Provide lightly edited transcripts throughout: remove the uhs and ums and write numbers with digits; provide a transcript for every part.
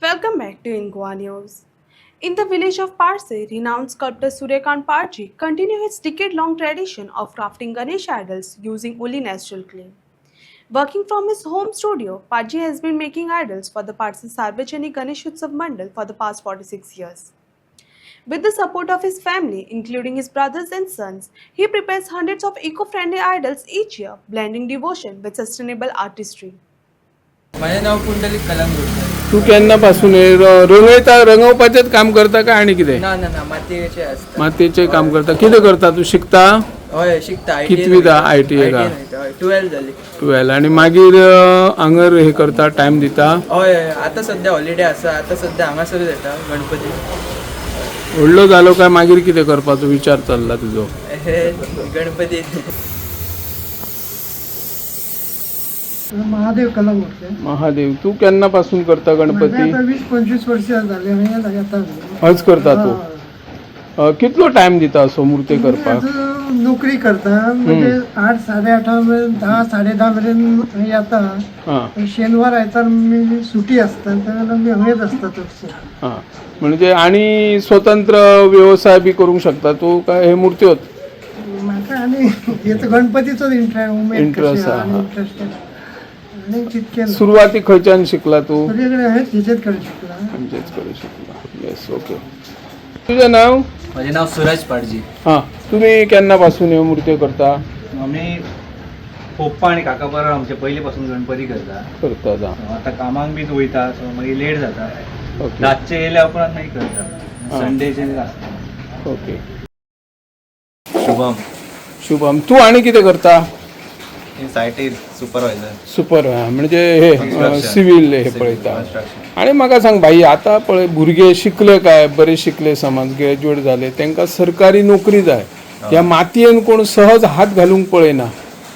Welcome back to Ingwa News. In the village of Parse, renowned sculptor Suryakant Parji continues his decade-long tradition of crafting Ganesh idols using only natural clay. Working from his home studio, Parji has been making idols for the Parse Sarvajanik Ganesh Utsav Mandal for the past 46 years. With the support of his family, including his brothers and sons, he prepares hundreds of eco-friendly idols each year, blending devotion with sustainable artistry. माझे नाव पुंडलिक कलंगूट. तू केन्नापासून रंगवपाचेच काम करता काय आणि कितें ना ना ना मातयेचे असता. मातयेचें काम करता कितें करता तू शिकता हय शिकता. कितवीदा ITA का 12 जाली. 12 आणि मागीर हांगर हे करता टायम दिता हय हय आतां सद्या हॉलिडे आसा. आतां सद्या हांगासर येता गणपती. व्हडलो जालो काय मागीर कितें करपाचो विचार चल्ला तुजो गणपती. महादेव कलंगूटचे. महादेव तू केन्नापासून करता गणपती 20-25 वर्ष झाले हांगा येता. हज करता तू कितलो टायम दिता असो मुर्ती करपाक नोकरी करता म्हणजे 8-8:30 मेरेन 10-10:30 मेरेन येता. शेनवार आयतार मी सुटी असता तेन्ना मी हांगेच असता चडशे. म्हणजे आणि स्वतंत्र व्यवसाय बी करूंक शकता तू काय हे मूर्त्योच म्हाका आनी हेचो गणपतीचोच इंटरेस्ट आनी तितकें सुरवाती खंयच्यान शिकला तू तेचेच कडेन शिकला. आमचेच कडेन शिकला. Yes okay. तुझं नाव? माझे नाव सूरज पाडजी. हां तुम्ही केन्नापासून ह्यो मूर्त्यो करता? आम्ही पप्पा आणि काका बरोबर आमचे पयलींपासून गणपती करता. आता कामाक बी वयता सो मागीर लेट जाता. ओके रातचे येयले उपरांत मागीर करता. संडेचे आसता. ओके. शुभम शुभम तू आणि कितें करता? सायटीर सुपरवायझर. सुपर म्हणजे हे सिव्हिल हे पळयता. आणि म्हाका सांग भाई आता पळय भुरगे शिकले काय बरे शिकले समज ग्रॅज्युएट जाले तांकां सरकारी नोकरी जाय. ह्या मातयेन कोण सहज हात घालूंक पळयना.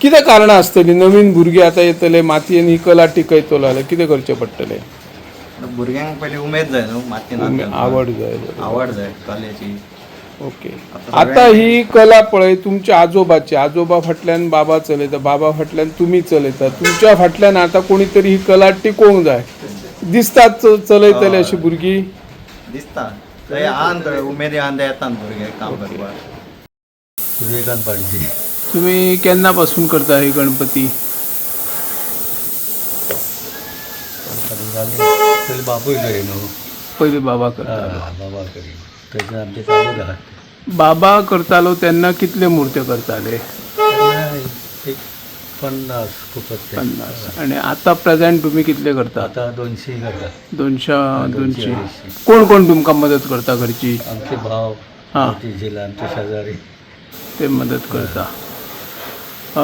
कितें कारणां आसतलीं? नवीन भुरगे आतां येतले मातयेन ही कला टिकयतलो जाल्यार कितें करचें पडटलें? भुरग्यांक पयलीं उमेद जाय न्हू मातयेन. आवड जाय. आवड जाय कलेची. ओके. आता ही कला पळय तुमच्या आजोबा फाटल्यान बाबा चलयता, बाबा फाटल्यान तुमी चलयता, तुमच्या फाटल्यान आता कोणी तरी ही कला टिकोवंक जाय. दिसतात चलयतले अशी भुरगीं दिसता थंय आंत उमेदी आंत येतात भुरगे काम करपाक. सूर्यकांत पाडजी. तुम्ही केन्नापासून करता हे गणपती? पयलीं बापूय करी न्हू. पयली बाबा करता. बाबा करी थंयच्यान आमचे चालू आहा. बाबा करतालो तेन्ना कितले मूर्त्यो करताले? एक 50 खूपच. 50. आणि आता प्रेझेंट तुम्ही कितले करता? आता 200 करता. 200. कोण कोण तुमकां मदत करता घरची? आमचे भाव आमची झिला आमचे शेजारी ते मदत करता.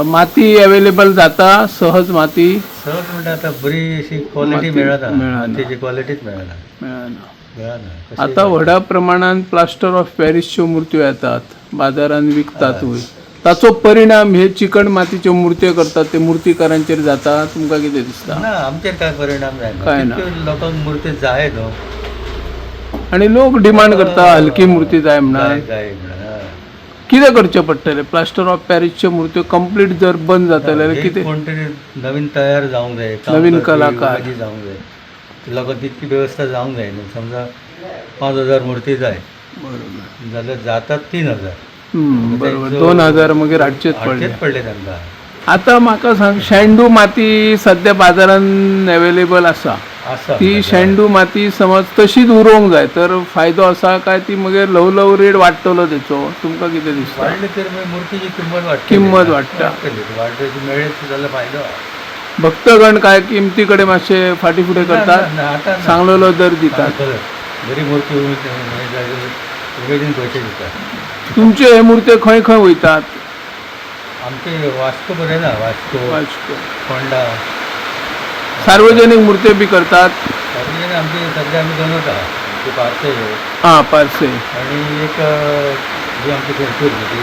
माती अवेलेबल जाता सहज? माती सहज म्हणजे आता बरी अशी क्वालिटी मेळना. मातयेची क्वालिटीच मेळना. मेळना. मेळना. आता व्हडा प्रमाणात प्लास्टर ऑफ पॅरिसच्यो मूर्त्यो येतात बाजारात विकतातूय. ताचो परिणाम हे चिकण मातीच्यो मूर्त्यो करतात ते मूर्तीकारांचेर जाता तुमकां कितें दिसता? ना आमचेर काय परिणाम काय जायना. ना. लोकांक मूर्ती जाय न्हू. आणि लोक डिमांड करता हलकी मूर्ती जाय म्हणून. जाय म्हणून. कितें करचें पडटलें? प्लास्टर ऑफ पॅरिसच्यो मूर्त्यो कंप्लीट जर बंद जातले जाल्यार कितें? कोण तरी नवीन तयार जावंक जाय. नवीन कलाकार जावंक जाय. लोकांक तितकी व्यवस्था जावंक जाय न्हू. समजा 5000 मूर्ती जाय जाल्यार जातात 3000. बरोबर. 2000 मागीर हाडचेच पडले तांकां. आता म्हाका सांग शेंडू माती सध्या बाजारात अवेलेबल आसा. ती शेंडू माती समज तशीच उरोवंक जाय तर फायदो आसा काय ती मागीर ल्हव रेट वाडटलो तेचो? तुमकां कितें दिसता? वाडली तर मुर्तीची किंमत वाडटा. वाडपाची मेळत जाल्यार फायदो. भक्तगण काय किमती कडेन मातशे फाटी फुडें करतात, सांगलेलो दर दितात. बरी मूर्ती उमेदीन पयशे दितात. तुमचे हे मूर्ते खंय खंय वयतात? आमचे वास्को बरें ना. वास्को फोंडा. सार्वजनीक मूर्ते बी करतात. आमचे सध्या आमी दोनूच आहा. ती पार्से पार्से आणि एक जी आमची खर्चूर ती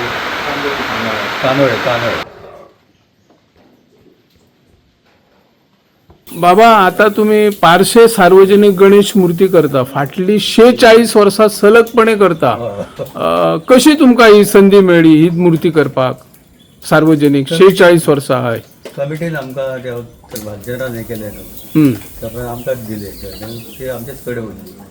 कानोळे. बाबा आता तुम्ही पार्शे सार्वजनिक गणेश मूर्ती करता. फाटली 46 वर्सां सलगपणे करता. कशी तुमकां ही संधी मेळ्ळी ही मूर्ती करपाक? सार्वजनिक 46 वर्सां हय. कमिटीन आमकां त्या भाजरान हें केलें न्हू हम्म. सगळें आमकांच दिले ते आमचेच कडेन उरली